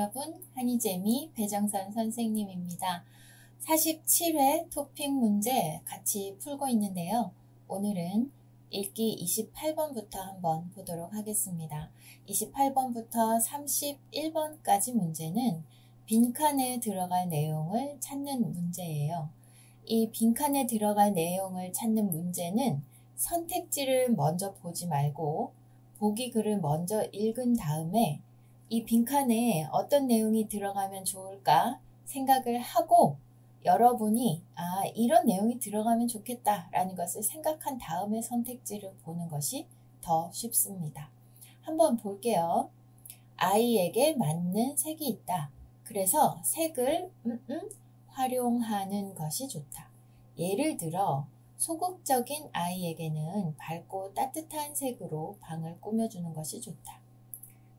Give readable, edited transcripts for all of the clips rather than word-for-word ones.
여러분, 한이재미 배정선 선생님입니다. 47회 토픽 문제 같이 풀고 있는데요. 오늘은 읽기 28번부터 한번 보도록 하겠습니다. 28번부터 31번까지 문제는 빈칸에 들어갈 내용을 찾는 문제예요. 이 빈칸에 들어갈 내용을 찾는 문제는 선택지를 먼저 보지 말고 보기 글을 먼저 읽은 다음에 이 빈칸에 어떤 내용이 들어가면 좋을까 생각을 하고 여러분이 이런 내용이 들어가면 좋겠다 라는 것을 생각한 다음에 선택지를 보는 것이 더 쉽습니다. 한번 볼게요. 아이에게 맞는 색이 있다. 그래서 색을 활용하는 것이 좋다. 예를 들어 소극적인 아이에게는 밝고 따뜻한 색으로 방을 꾸며주는 것이 좋다.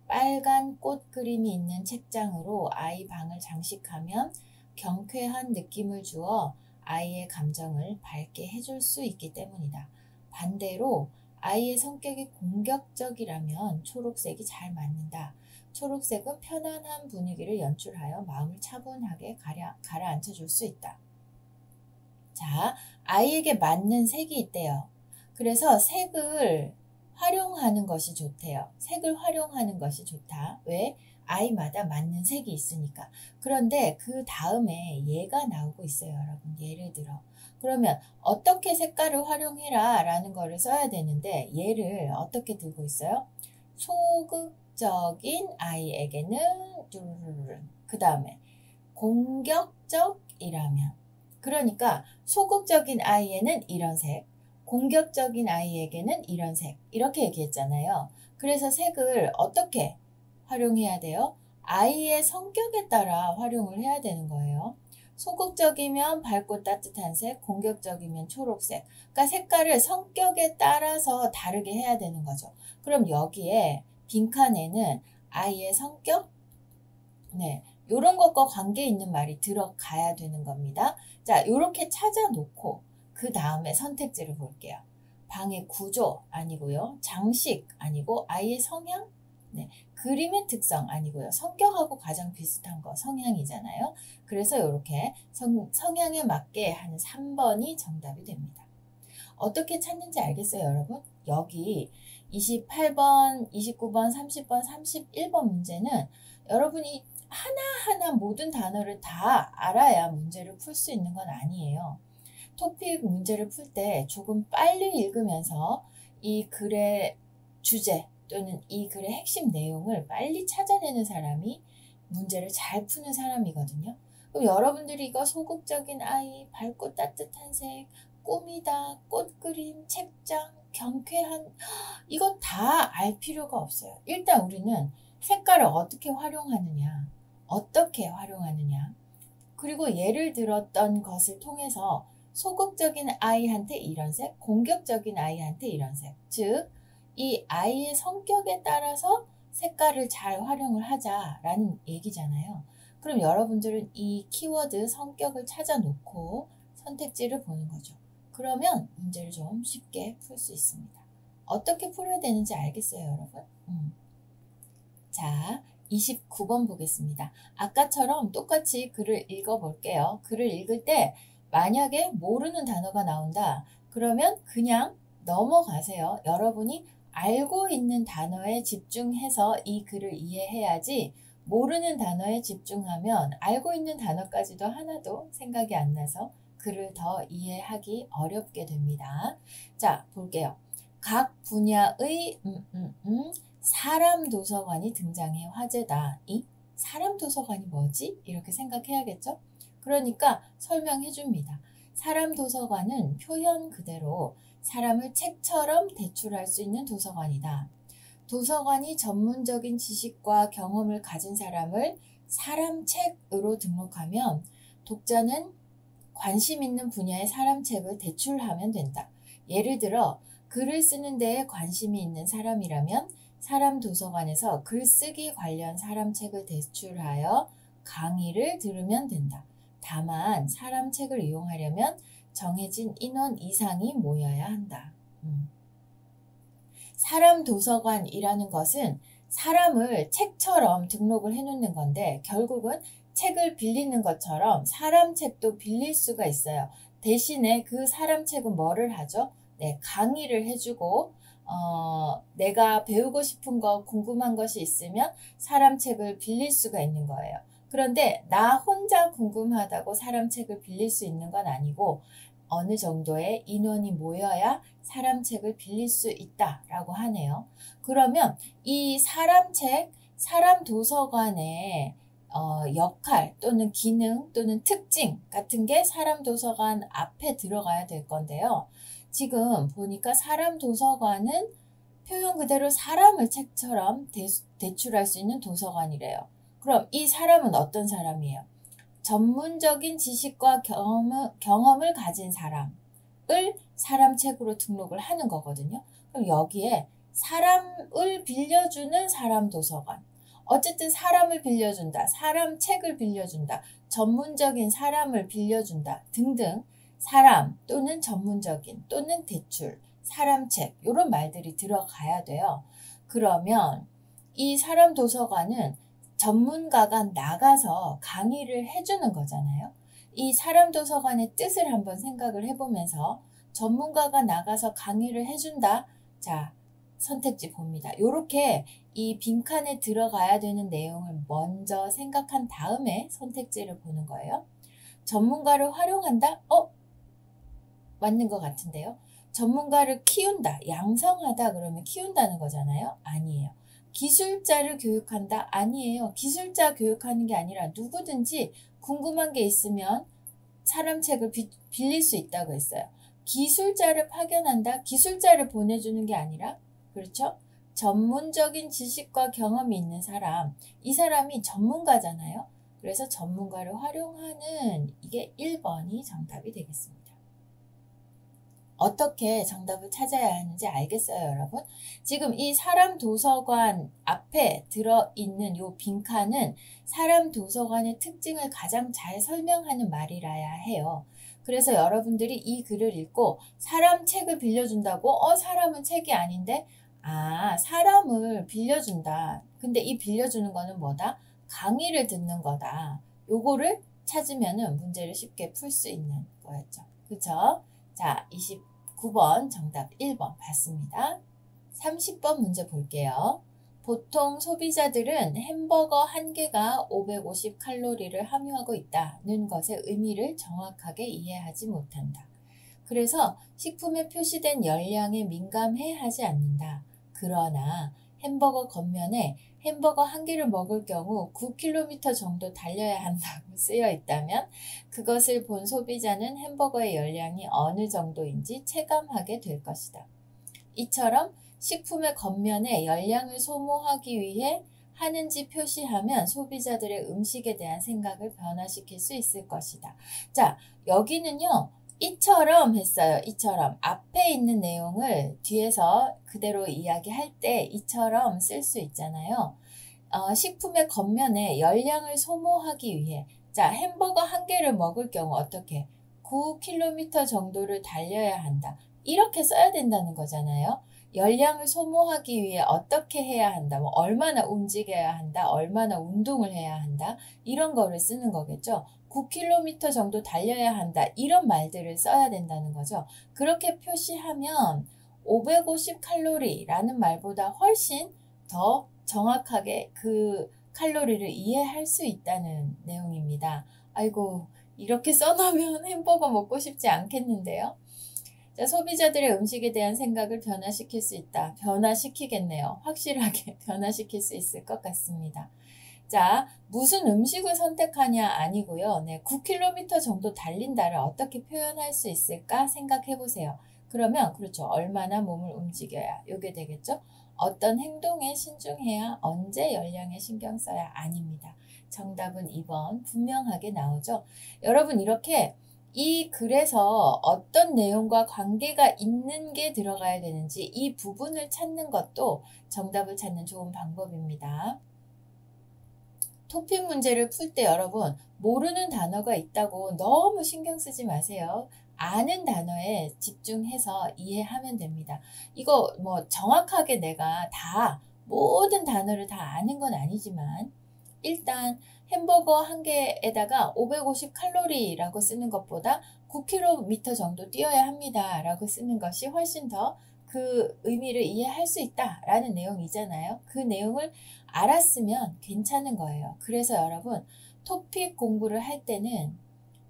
빨간 꽃 그림이 있는 책장으로 아이 방을 장식하면 경쾌한 느낌을 주어 아이의 감정을 밝게 해줄 수 있기 때문이다. 반대로 아이의 성격이 공격적이라면 초록색이 잘 맞는다. 초록색은 편안한 분위기를 연출하여 마음을 차분하게 가라앉혀 줄 수 있다. 자, 아이에게 맞는 색이 있대요. 그래서 색을 활용하는 것이 좋대요. 색을 활용하는 것이 좋다. 왜? 아이마다 맞는 색이 있으니까. 그런데 그 다음에 얘가 나오고 있어요, 여러분. 예를 들어. 그러면 어떻게 색깔을 활용해라 라는 거를 써야 되는데 얘를 어떻게 들고 있어요? 소극적인 아이에게는 그 다음에 공격적이라면 그러니까 소극적인 아이에는 이런 색, 공격적인 아이에게는 이런 색 이렇게 얘기했잖아요. 그래서 색을 어떻게 활용해야 돼요? 아이의 성격에 따라 활용을 해야 되는 거예요. 소극적이면 밝고 따뜻한 색, 공격적이면 초록색. 그러니까 색깔을 성격에 따라서 다르게 해야 되는 거죠. 그럼 여기에 빈칸에는 아이의 성격, 요런 것과 관계 있는 말이 들어가야 되는 겁니다. 자, 요렇게 찾아놓고 그 다음에 선택지를 볼게요. 방의 구조 아니고요. 장식 아니고 아이의 성향, 그림의 특성 아니고요. 성격하고 가장 비슷한 거 성향이잖아요. 그래서 이렇게 성향에 맞게 하는 3번이 정답이 됩니다. 어떻게 찾는지 알겠어요, 여러분? 여기 28번, 29번, 30번, 31번 문제는 여러분이 하나하나 모든 단어를 다 알아야 문제를 풀 수 있는 건 아니에요. 토픽 문제를 풀 때 조금 빨리 읽으면서 이 글의 주제 또는 이 글의 핵심 내용을 빨리 찾아내는 사람이 문제를 잘 푸는 사람이거든요. 그럼 여러분들이 이거 소극적인 아이, 밝고 따뜻한 색, 꿈이다, 꽃그림, 책장, 경쾌한 이거 다 알 필요가 없어요. 일단 우리는 색깔을 어떻게 활용하느냐, 그리고 예를 들었던 것을 통해서 소극적인 아이한테 이런 색, 공격적인 아이한테 이런 색, 즉 이 아이의 성격에 따라서 색깔을 잘 활용을 하자라는 얘기잖아요. 그럼 여러분들은 이 키워드 성격을 찾아놓고 선택지를 보는 거죠. 그러면 문제를 좀 쉽게 풀 수 있습니다. 어떻게 풀어야 되는지 알겠어요, 여러분? 자, 29번 보겠습니다. 아까처럼 똑같이 글을 읽어볼게요. 글을 읽을 때 만약에 모르는 단어가 나온다. 그러면 그냥 넘어가세요. 여러분이 알고 있는 단어에 집중해서 이 글을 이해해야지 모르는 단어에 집중하면 알고 있는 단어까지도 하나도 생각이 안 나서 글을 더 이해하기 어렵게 됩니다. 자, 볼게요. 각 분야의 사람 도서관이 등장해 화제다. 이 사람 도서관이 뭐지? 이렇게 생각해야겠죠? 그러니까 설명해 줍니다. 사람 도서관은 표현 그대로 사람을 책처럼 대출할 수 있는 도서관이다. 도서관이 전문적인 지식과 경험을 가진 사람을 사람책으로 등록하면 독자는 관심 있는 분야의 사람책을 대출하면 된다. 예를 들어 글을 쓰는 데에 관심이 있는 사람이라면 사람 도서관에서 글쓰기 관련 사람책을 대출하여 강의를 들으면 된다. 다만 사람책을 이용하려면 정해진 인원 이상이 모여야 한다. 사람 도서관이라는 것은 사람을 책처럼 등록을 해놓는 건데 결국은 책을 빌리는 것처럼 사람 책도 빌릴 수가 있어요. 대신에 그 사람 책은 뭐를 하죠? 네, 강의를 해주고 내가 배우고 싶은 거 궁금한 것이 있으면 사람 책을 빌릴 수가 있는 거예요. 그런데 나 혼자 궁금하다고 사람 책을 빌릴 수 있는 건 아니고 어느 정도의 인원이 모여야 사람 책을 빌릴 수 있다라고 하네요. 그러면 이 사람 책, 사람 도서관의 역할 또는 기능 또는 특징 같은 게 사람 도서관 앞에 들어가야 될 건데요. 지금 보니까 사람 도서관은 표현 그대로 사람을 책처럼 대출할 수 있는 도서관이래요. 그럼 이 사람은 어떤 사람이에요? 전문적인 지식과 경험을 가진 사람을 사람 책으로 등록을 하는 거거든요. 그럼 여기에 사람을 빌려주는 사람 도서관. 어쨌든 사람을 빌려준다, 사람 책을 빌려준다, 전문적인 사람을 빌려준다 등등 사람 또는 전문적인 또는 대출, 사람 책 이런 말들이 들어가야 돼요. 그러면 이 사람 도서관은 전문가가 나가서 강의를 해주는 거잖아요. 이 사람 도서관의 뜻을 한번 생각을 해보면서 전문가가 나가서 강의를 해준다. 자, 선택지 봅니다. 이렇게 이 빈칸에 들어가야 되는 내용을 먼저 생각한 다음에 선택지를 보는 거예요. 전문가를 활용한다? 맞는 것 같은데요. 전문가를 키운다, 양성하다 그러면 키운다는 거잖아요. 아니에요. 기술자를 교육한다? 아니에요. 기술자 교육하는 게 아니라 누구든지 궁금한 게 있으면 사람 책을 빌릴 수 있다고 했어요. 기술자를 파견한다? 기술자를 보내주는 게 아니라 그렇죠? 전문적인 지식과 경험이 있는 사람, 이 사람이 전문가잖아요. 그래서 전문가를 활용하는 이게 1번이 정답이 되겠습니다. 어떻게 정답을 찾아야 하는지 알겠어요, 여러분? 지금 이 사람 도서관 앞에 들어있는 이 빈칸은 사람 도서관의 특징을 가장 잘 설명하는 말이라야 해요. 그래서 여러분들이 이 글을 읽고 사람 책을 빌려준다고? 사람은 책이 아닌데? 사람을 빌려준다. 근데 이 빌려주는 거는 뭐다? 강의를 듣는 거다. 요거를 찾으면은 문제를 쉽게 풀 수 있는 거였죠. 그쵸? 자, 29번 정답 1번 봤습니다. 30번 문제 볼게요. 보통 소비자들은 햄버거 한 개가 550칼로리를 함유하고 있다는 것의 의미를 정확하게 이해하지 못한다. 그래서 식품에 표시된 열량에 민감해 하지 않는다. 그러나 햄버거 겉면에 햄버거 한 개를 먹을 경우 9km 정도 달려야 한다고 쓰여 있다면 그것을 본 소비자는 햄버거의 열량이 어느 정도인지 체감하게 될 것이다. 이처럼 식품의 겉면에 열량을 소모하기 위해 하는지 표시하면 소비자들의 음식에 대한 생각을 변화시킬 수 있을 것이다. 자, 여기는요. 이처럼 했어요. 이처럼. 앞에 있는 내용을 뒤에서 그대로 이야기할 때 이처럼 쓸 수 있잖아요. 식품의 겉면에 열량을 소모하기 위해 자, 햄버거 한 개를 먹을 경우 어떻게? 9km 정도를 달려야 한다. 이렇게 써야 된다는 거잖아요. 열량을 소모하기 위해 어떻게 해야 한다. 뭐 얼마나 움직여야 한다. 얼마나 운동을 해야 한다. 이런 거를 쓰는 거겠죠. 9km 정도 달려야 한다. 이런 말들을 써야 된다는 거죠. 그렇게 표시하면 550칼로리라는 말보다 훨씬 더 정확하게 그 칼로리를 이해할 수 있다는 내용입니다. 아이고, 이렇게 써놓으면 햄버거 먹고 싶지 않겠는데요. 자, 소비자들의 음식에 대한 생각을 변화시킬 수 있다. 변화시키겠네요. 확실하게 변화시킬 수 있을 것 같습니다. 자, 무슨 음식을 선택하냐 아니고요. 네, 9km 정도 달린다를 어떻게 표현할 수 있을까 생각해 보세요. 그러면 그렇죠. 얼마나 몸을 움직여야 이게 되겠죠. 어떤 행동에 신중해야 언제 열량에 신경 써야 아닙니다. 정답은 2번 분명하게 나오죠. 여러분 이렇게 이 글에서 어떤 내용과 관계가 있는 게 들어가야 되는지 이 부분을 찾는 것도 정답을 찾는 좋은 방법입니다. 토픽 문제를 풀 때 여러분 모르는 단어가 있다고 너무 신경 쓰지 마세요. 아는 단어에 집중해서 이해하면 됩니다. 이거 뭐 정확하게 내가 다 모든 단어를 다 아는 건 아니지만 일단 햄버거 한 개에다가 550칼로리라고 쓰는 것보다 9km 정도 뛰어야 합니다 라고 쓰는 것이 훨씬 더 그 의미를 이해할 수 있다라는 내용이잖아요. 그 내용을 알았으면 괜찮은 거예요. 그래서 여러분 토픽 공부를 할 때는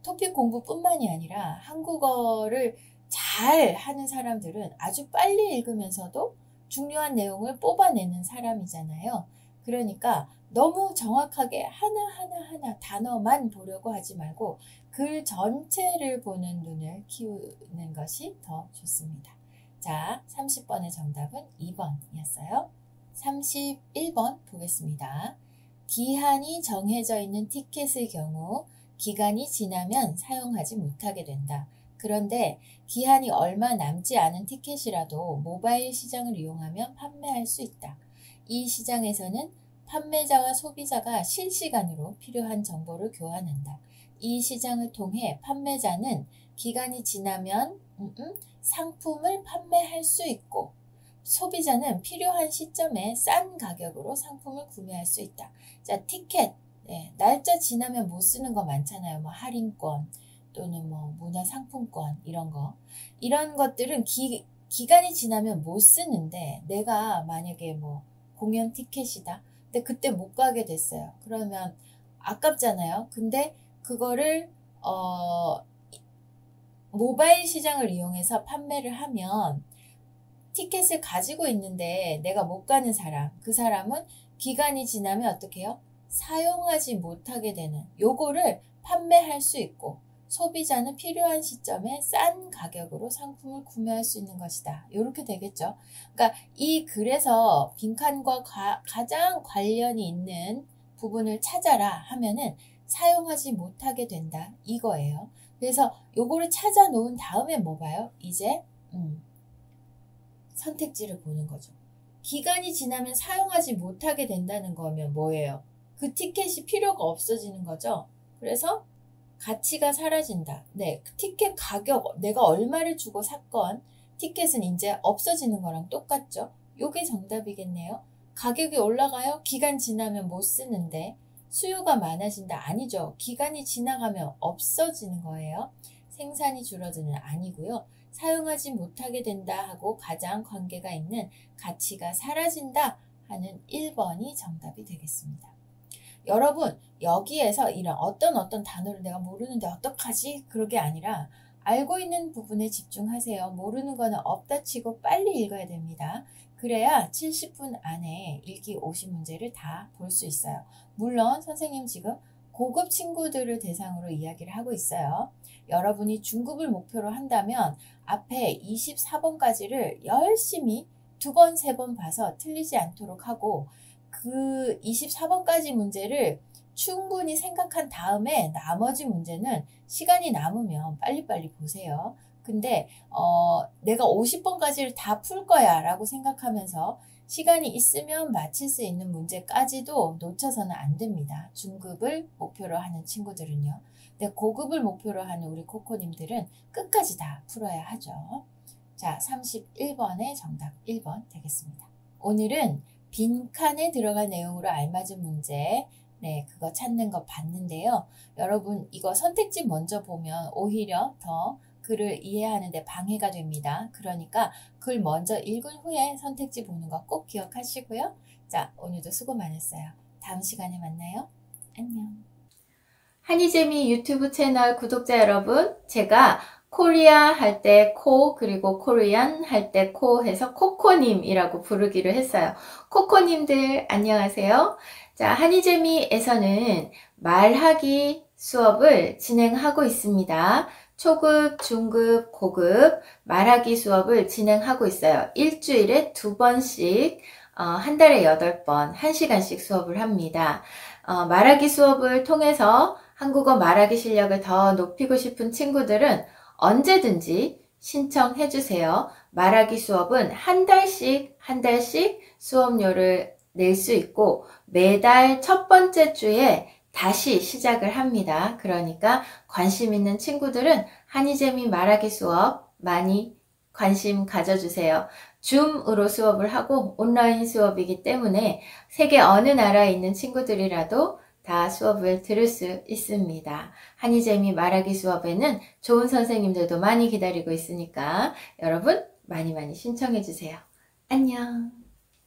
토픽 공부뿐만이 아니라 한국어를 잘 하는 사람들은 아주 빨리 읽으면서도 중요한 내용을 뽑아내는 사람이잖아요. 그러니까 너무 정확하게 하나하나 단어만 보려고 하지 말고 글 전체를 보는 눈을 키우는 것이 더 좋습니다. 자, 30번의 정답은 2번이었어요. 31번 보겠습니다. 기한이 정해져 있는 티켓의 경우 기간이 지나면 사용하지 못하게 된다. 그런데 기한이 얼마 남지 않은 티켓이라도 모바일 시장을 이용하면 판매할 수 있다. 이 시장에서는 판매자와 소비자가 실시간으로 필요한 정보를 교환한다. 이 시장을 통해 판매자는 기간이 지나면 상품을 판매할 수 있고 소비자는 필요한 시점에 싼 가격으로 상품을 구매할 수 있다. 자, 티켓. 날짜 지나면 못 쓰는 거 많잖아요. 뭐 할인권 또는 뭐 문화상품권 이런 거. 이런 것들은 기간이 지나면 못 쓰는데 내가 만약에 뭐 공연 티켓이다. 근데 그때 못 가게 됐어요. 그러면 아깝잖아요. 근데 그거를 모바일 시장을 이용해서 판매를 하면 티켓을 가지고 있는데 내가 못 가는 사람, 그 사람은 기간이 지나면 어떻게 해요? 사용하지 못하게 되는 요거를 판매할 수 있고 소비자는 필요한 시점에 싼 가격으로 상품을 구매할 수 있는 것이다. 이렇게 되겠죠. 그러니까 이 글에서 빈칸과 가장 관련이 있는 부분을 찾아라 하면은 사용하지 못하게 된다. 이거예요. 그래서 요거를 찾아 놓은 다음에 뭐 봐요? 이제 선택지를 보는 거죠. 기간이 지나면 사용하지 못하게 된다는 거면 뭐예요? 그 티켓이 필요가 없어지는 거죠. 그래서 가치가 사라진다. 네, 티켓 가격 내가 얼마를 주고 샀건 티켓은 이제 없어지는 거랑 똑같죠. 요게 정답이겠네요. 가격이 올라가요? 기간 지나면 못 쓰는데 수요가 많아진다? 아니죠. 기간이 지나가면 없어지는 거예요. 생산이 줄어드는 아니고요. 사용하지 못하게 된다 하고 가장 관계가 있는 가치가 사라진다 하는 1번이 정답이 되겠습니다. 여러분 여기에서 이런 어떤 단어를 내가 모르는데 어떡하지? 그러게 아니라 알고 있는 부분에 집중하세요. 모르는 거는 없다 치고 빨리 읽어야 됩니다. 그래야 70분 안에 읽기 50문제를 다 볼 수 있어요. 물론 선생님 지금 고급 친구들을 대상으로 이야기를 하고 있어요. 여러분이 중급을 목표로 한다면 앞에 24번까지를 열심히 2번, 3번 봐서 틀리지 않도록 하고 그 24번까지 문제를 충분히 생각한 다음에 나머지 문제는 시간이 남으면 빨리빨리 보세요. 근데 내가 50번까지를 다 풀 거야 라고 생각하면서 시간이 있으면 맞힐 수 있는 문제까지도 놓쳐서는 안 됩니다. 중급을 목표로 하는 친구들은요. 근데 고급을 목표로 하는 우리 코코님들은 끝까지 다 풀어야 하죠. 자, 31번의 정답 1번 되겠습니다. 오늘은 빈칸에 들어갈 내용으로 알맞은 문제, 그거 찾는 거 봤는데요. 여러분 이거 선택지 먼저 보면 오히려 더 글을 이해하는 데 방해가 됩니다. 그러니까 글 먼저 읽은 후에 선택지 보는 거 꼭 기억하시고요. 자, 오늘도 수고 많았어요. 다음 시간에 만나요. 안녕. 한이재미 유튜브 채널 구독자 여러분, 제가 코리아 할 때 코, 그리고 코리안 할 때 코 해서 코코님이라고 부르기로 했어요. 코코님들 안녕하세요. 자, 한이재미에서는 말하기 수업을 진행하고 있습니다. 초급, 중급, 고급 말하기 수업을 진행하고 있어요. 일주일에 2번씩 한 달에 8번 1시간씩 수업을 합니다. 말하기 수업을 통해서 한국어 말하기 실력을 더 높이고 싶은 친구들은 언제든지 신청해 주세요. 말하기 수업은 한 달씩 수업료를 낼 수 있고 매달 첫 번째 주에 다시 시작을 합니다. 그러니까 관심 있는 친구들은 한이재미 말하기 수업 많이 관심 가져주세요. 줌으로 수업을 하고 온라인 수업이기 때문에 세계 어느 나라에 있는 친구들이라도 다 수업을 들을 수 있습니다. 한이재미 말하기 수업에는 좋은 선생님들도 많이 기다리고 있으니까 여러분 많이 신청해 주세요. 안녕.